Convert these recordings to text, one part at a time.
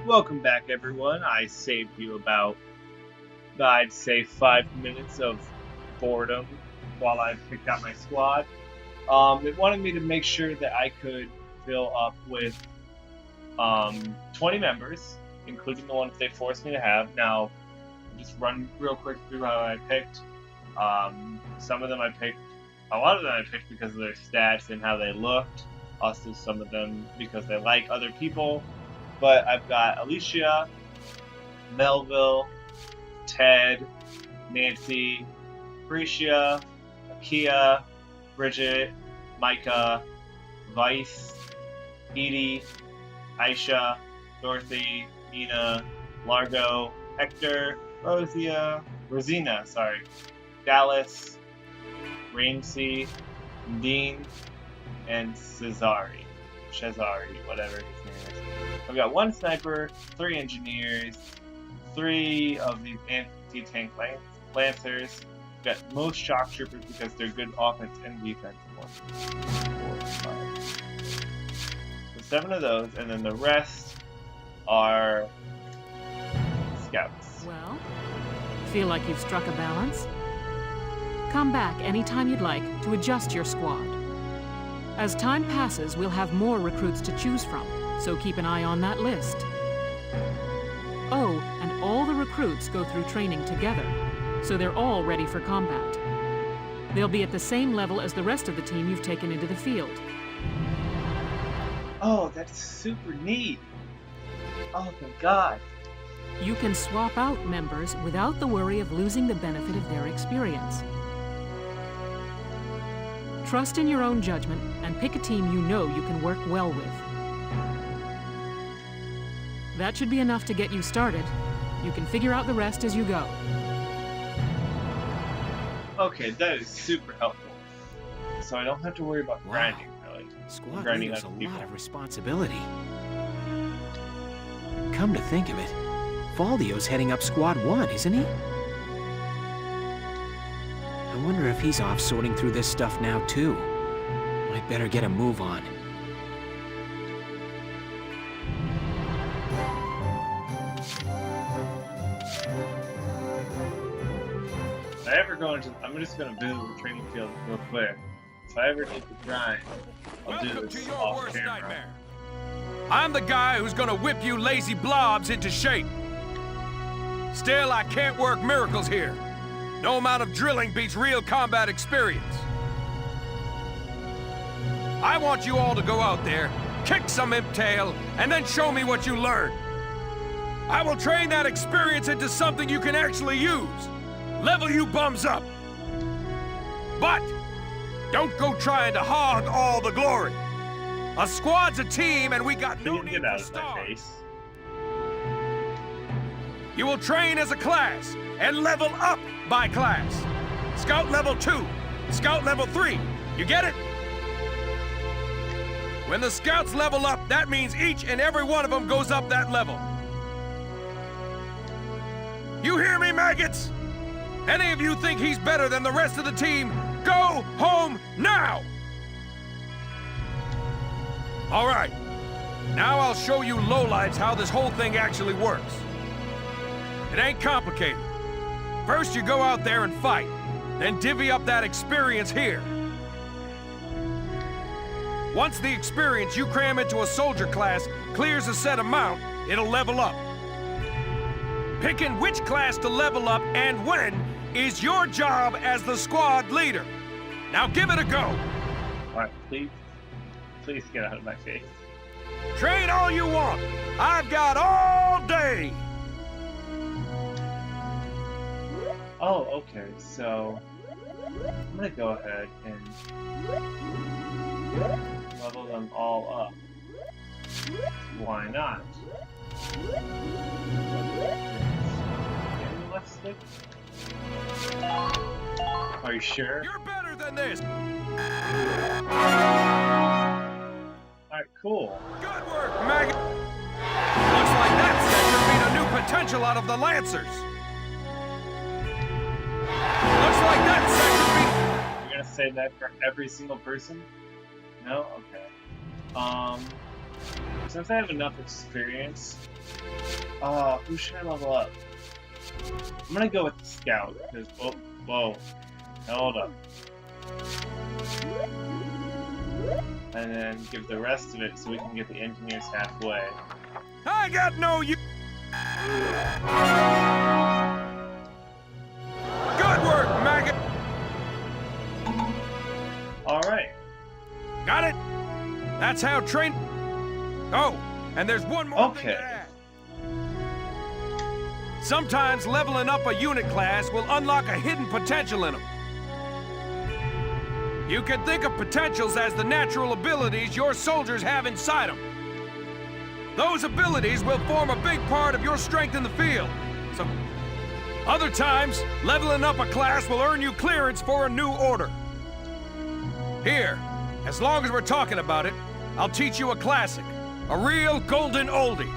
Welcome back, everyone. I saved you about, I'd say, 5 minutes of boredom while I picked out my squad. It wanted me to make sure that I could fill up with 20 members, including the ones they forced me to have. Now, just run real quick through how I picked. Some of them I picked, a lot of them I picked because of their stats and how they looked. Also, some of them because they like other people. But I've got Alicia, Melville, Ted, Nancy, Bricia, Akia, Bridget, Micah, Vice, Edie, Aisha, Dorothy, Nina, Largo, Hector, Rosina, Dallas, Ramsey, Dean, and Cesari, whatever his name is. I've got one sniper, 3 engineers, 3 of these anti-tank lancers. I've got most shock troopers because they're good offense and defense. 1, 2, 4, 5. So 7 of those, and then the rest are scouts. Well, feel like you've struck a balance? Come back anytime you'd like to adjust your squad. As time passes, we'll have more recruits to choose from, so keep an eye on that list. Oh, and all the recruits go through training together, so they're all ready for combat. They'll be at the same level as the rest of the team you've taken into the field. Oh, that's super neat. Oh my god. You can swap out members without the worry of losing the benefit of their experience. Trust in your own judgment and pick a team you know you can work well with. That should be enough to get you started. You can figure out the rest as you go. Okay, that is super helpful. So I don't have to worry about grinding, really. Squad Grinding leader's a other people. lot of responsibility. Come to think of it, Faldio's heading up Squad 1, isn't he? I wonder if he's off sorting through this stuff now, too. Might better get a move on. If I ever go into, I'm just gonna visit the training field real quick. If I ever need to grind, I'll do Welcome to this your off worst camera. nightmare. I'm the guy who's gonna whip you lazy blobs into shape. Still, I can't work miracles here. No amount of drilling beats real combat experience. I want you all to go out there, kick some imp tail, and then show me what you learned. I will train that experience into something you can actually use. Level you bums up. But don't go trying to hog all the glory. A squad's a team, and we got no need Get for out of my stars. face. You will train as a class and level up by class. Scout level 2, Scout level 3. You get it? When the scouts level up, that means each and every one of them goes up that level. You hear me, maggots? Any of you think he's better than the rest of the team, go home now! All right, now I'll show you lowlights how this whole thing actually works. It ain't complicated. First you go out there and fight, then divvy up that experience here. Once the experience you cram into a soldier class clears a set amount, it'll level up. Picking which class to level up and when is your job as the squad leader. Now give it a go. Alright, please get out of my face. Train all you want. I've got all day. Oh, okay, so I'm gonna go ahead and level them all up. Why not? And left stick? Are you sure? You're better than this. Alright, cool. Good work, maggot. Looks like that sector made a new potential out of the Lancers. Looks like that sector beat... You're gonna say that for every single person? No? Okay. since I have enough experience, who should I level up? I'm gonna go with the scout, because, whoa, hold up. And then give the rest of it so we can get the engineers halfway. I got no you. Good work, maggot. Alright. Got it? That's how train. Oh, and there's one more thing Okay. to add. Sometimes leveling up a unit class will unlock a hidden potential in them. You can think of potentials as the natural abilities your soldiers have inside them. Those abilities will form a big part of your strength in the field. So, other times, leveling up a class will earn you clearance for a new order. Here, as long as we're talking about it, I'll teach you a classic, a real golden oldie.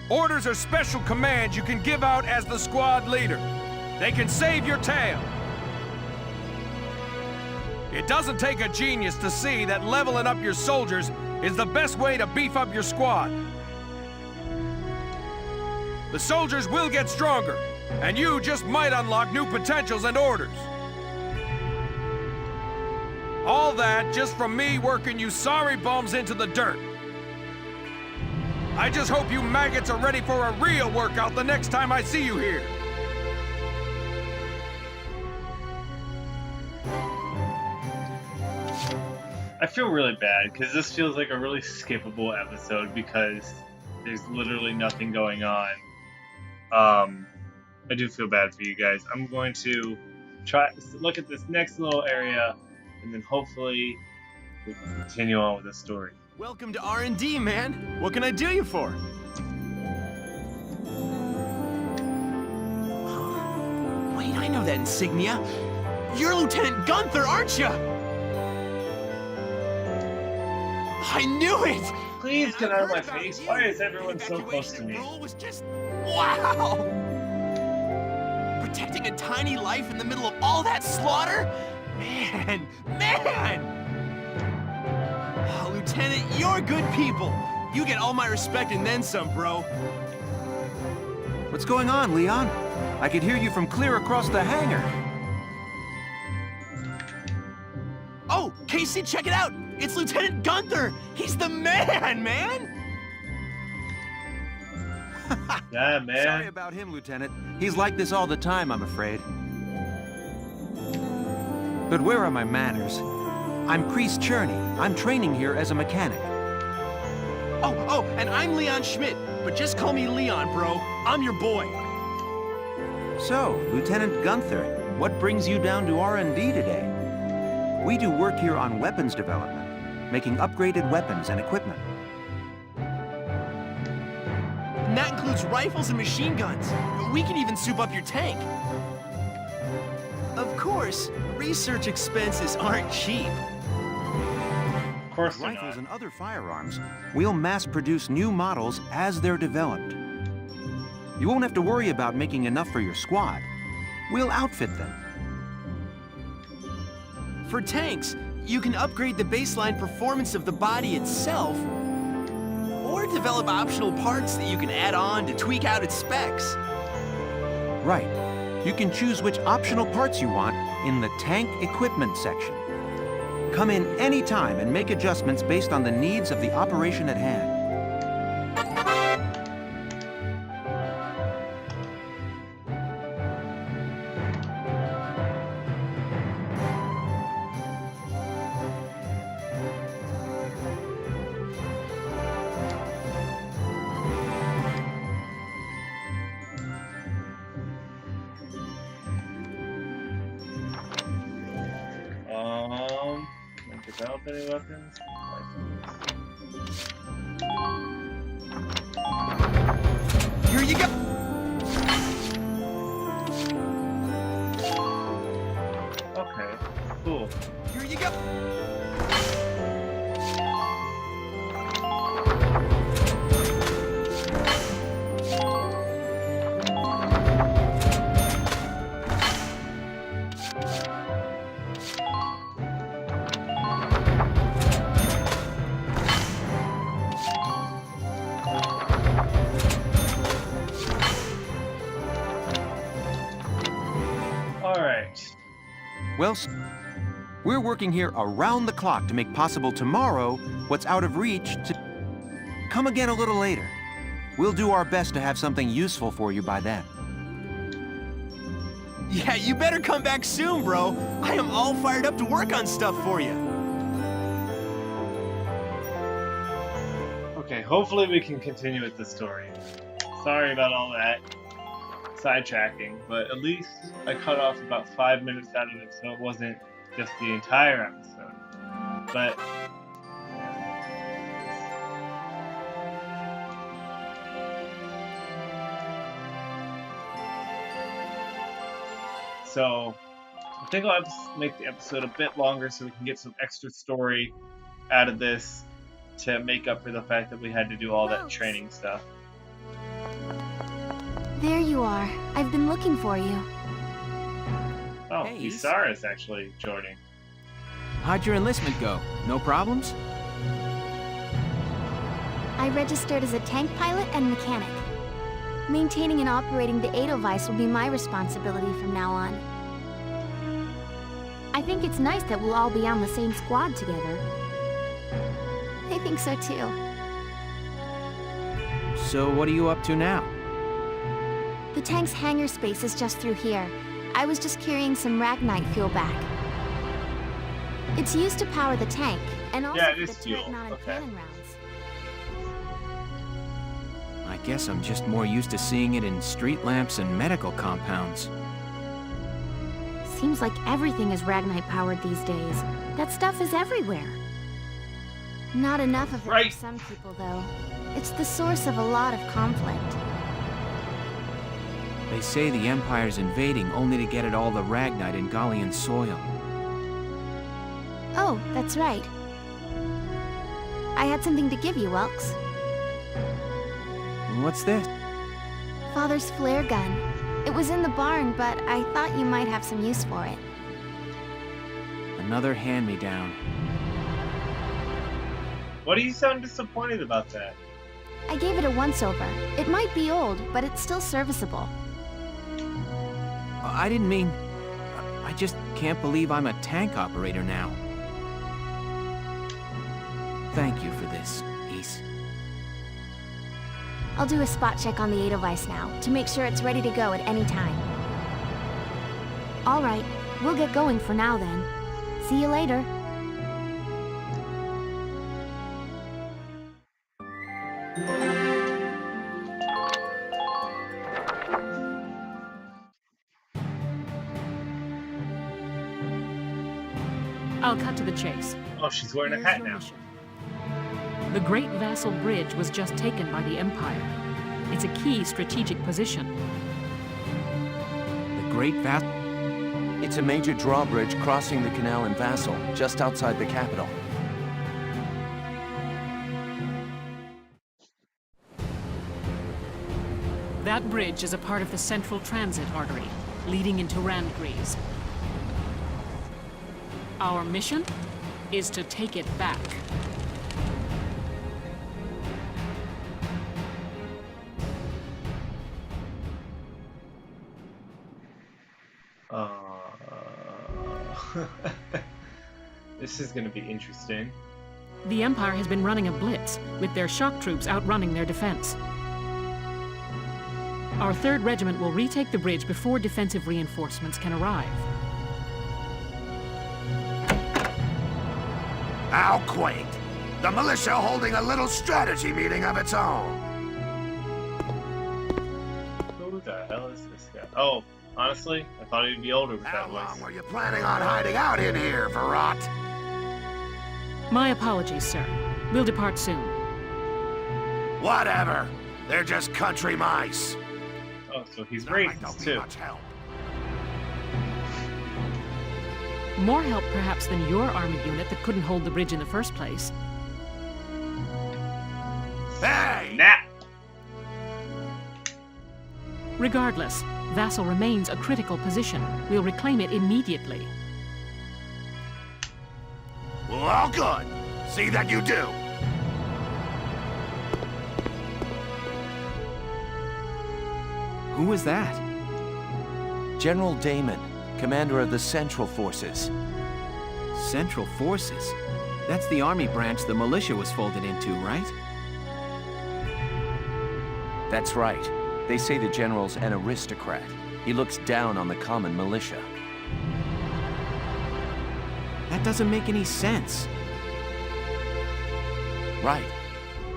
Orders are special commands you can give out as the squad leader. They can save your tail. It doesn't take a genius to see that leveling up your soldiers is the best way to beef up your squad. The soldiers will get stronger, and you just might unlock new potentials and orders. All that just from me working you sorry bums into the dirt. I just hope you maggots are ready for a real workout the next time I see you here. I feel really bad because this feels like a really skippable episode because there's literally nothing going on. I do feel bad for you guys. I'm going to try to look at this next little area and then hopefully we can continue on with the story. Welcome to R&D, man. What can I do you for? Wait, I know that insignia. You're Lieutenant Gunther, aren't you? I knew it! Please get out of my face. Why is everyone so close to me? Was just... wow! Protecting a tiny life in the middle of all that slaughter? Man! Oh, Lieutenant, you're good people. You get all my respect and then some, bro. What's going on, Leon? I could hear you from clear across the hangar. Oh, Casey, check it out! It's Lieutenant Gunther! He's the man! Yeah, man. Sorry about him, Lieutenant. He's like this all the time, I'm afraid. But where are my manners? I'm Priest Cherney. I'm training here as a mechanic. Oh, and I'm Leon Schmidt, but just call me Leon, bro. I'm your boy. So, Lieutenant Gunther, what brings you down to R&D today? We do work here on weapons development, making upgraded weapons and equipment. And that includes rifles and machine guns. We can even soup up your tank. Of course, research expenses aren't cheap. Of course they're Rifles not. and other firearms, we'll mass-produce new models as they're developed. You won't have to worry about making enough for your squad. We'll outfit them. For tanks, you can upgrade the baseline performance of the body itself, or develop optional parts that you can add on to tweak out its specs. Right. You can choose which optional parts you want in the tank equipment section. Come in any time and make adjustments based on the needs of the operation at hand. Develop any weapons? Here you go! Okay, cool. Here you go! Well, we're working here around the clock to make possible tomorrow what's out of reach to... Come again a little later. We'll do our best to have something useful for you by then. Yeah, you better come back soon, bro. I am all fired up to work on stuff for you. Okay, hopefully we can continue with the story. Sorry about all that sidetracking, but at least I cut off about 5 minutes out of it, so it wasn't just the entire episode. But so I think I'll make the episode a bit longer so we can get some extra story out of this to make up for the fact that we had to do all that training stuff. There you are. I've been looking for you. Oh, Hey, you saw us actually joining. How'd your enlistment go? No problems? I registered as a tank pilot and mechanic. Maintaining and operating the Edelweiss will be my responsibility from now on. I think it's nice that we'll all be on the same squad together. I think so too. So what are you up to now? The tank's hangar space is just through here. I was just carrying some Ragnite fuel back. It's used to power the tank, and also Yeah, it for is the fuel. turret-mounted Okay. cannon rounds. I guess I'm just more used to seeing it in street lamps and medical compounds. Seems like everything is Ragnite powered these days. That stuff is everywhere. Not enough of it Right. for some people, though. It's the source of a lot of conflict. They say the Empire's invading only to get at all the Ragnite in Gallian soil. Oh, that's right. I had something to give you, Welks. What's this? Father's flare gun. It was in the barn, but I thought you might have some use for it. Another hand-me-down. What do you sound disappointed about that? I gave it a once-over. It might be old, but it's still serviceable. I didn't mean... I just can't believe I'm a tank operator now. Thank you for this, Ace. I'll do a spot check on the Edelweiss now, to make sure it's ready to go at any time. All right, we'll get going for now then. See you later. I'll cut to the chase. Oh, she's wearing a Here's hat your now. mission. The Great Vassal Bridge was just taken by the Empire. It's a key strategic position. The Great Vassal... It's a major drawbridge crossing the canal in Vassal, just outside the capital. That bridge is a part of the central transit artery, leading into Randgries. Our mission is to take it back. This is gonna be interesting. The Empire has been running a blitz, with their shock troops outrunning their defense. Our 3rd Regiment will retake the bridge before defensive reinforcements can arrive. How quaint. The militia holding a little strategy meeting of its own. Who the hell is this guy? Oh, honestly, I thought he'd be older with How that long voice. were you planning on hiding out in here, Verrot? My apologies, sir. We'll depart soon. Whatever. They're just country mice. Oh, so he's Not like racist they'll be too. much help. More help, perhaps, than your army unit that couldn't hold the bridge in the first place. Hey! Nah. Regardless, Vassal remains a critical position. We'll reclaim it immediately. Well, all good. See that you do. Who was that? General DMan, commander of the Central Forces. Central Forces? That's the army branch the militia was folded into, right? That's right. They say the general's an aristocrat. He looks down on the common militia. That doesn't make any sense. Right.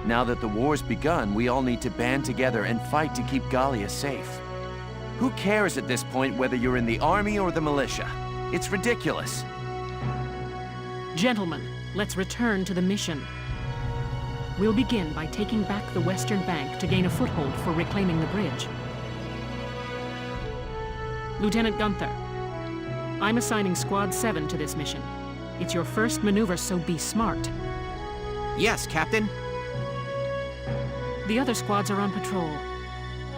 Now that the war's begun, we all need to band together and fight to keep Gallia safe. Who cares at this point whether you're in the army or the militia? It's ridiculous. Gentlemen, let's return to the mission. We'll begin by taking back the Western Bank to gain a foothold for reclaiming the bridge. Lieutenant Gunther, I'm assigning Squad 7 to this mission. It's your first maneuver, so be smart. Yes, Captain. The other squads are on patrol.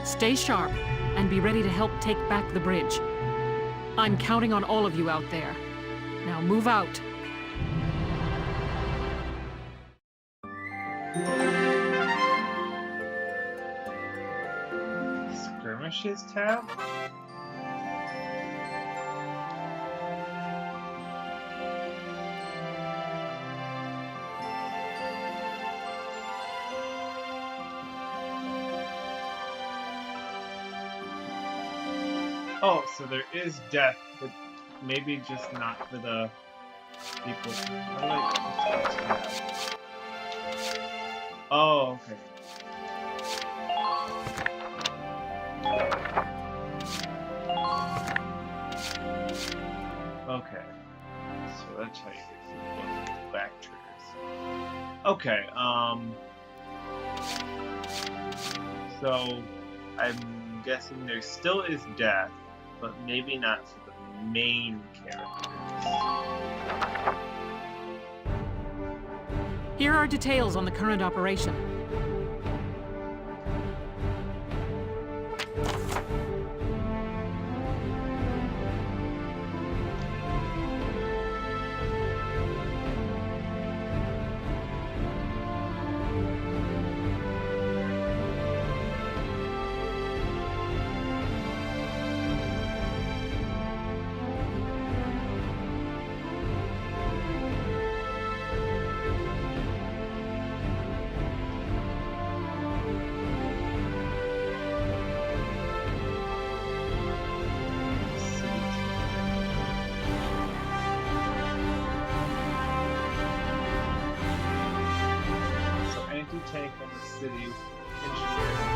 Stay sharp and be ready to help take back the bridge. I'm counting on all of you out there. Now move out. Skirmishes tab? Oh, so there is death, but maybe just not for the people. Oh, okay. Okay. So that's how you get the back triggers. Okay, so I'm guessing there still is death, but maybe not for the main characters. Here are details on the current operation. Tank on the city engineering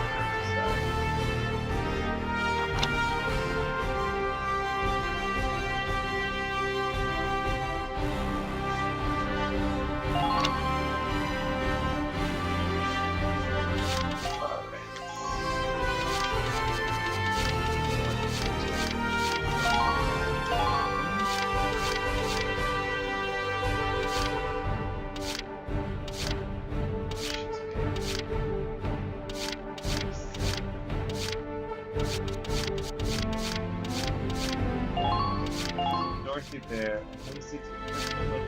Dorothy there. Let me see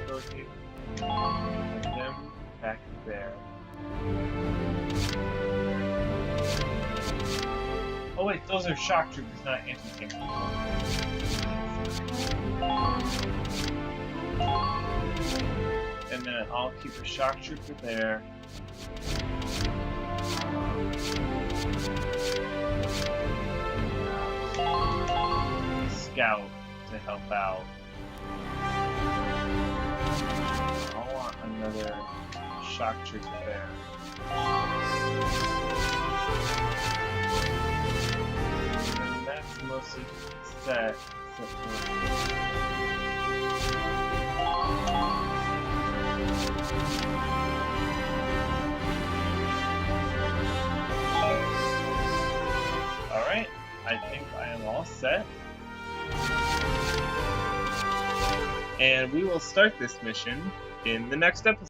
Dorothy. And them back there. Oh wait, those are shock troopers, not anti-tank. And then I'll keep a shock trooper there. Scout to help out. I want another shock trooper there. And that's mostly set. Alright, I think I am all set. And we will start this mission in the next episode.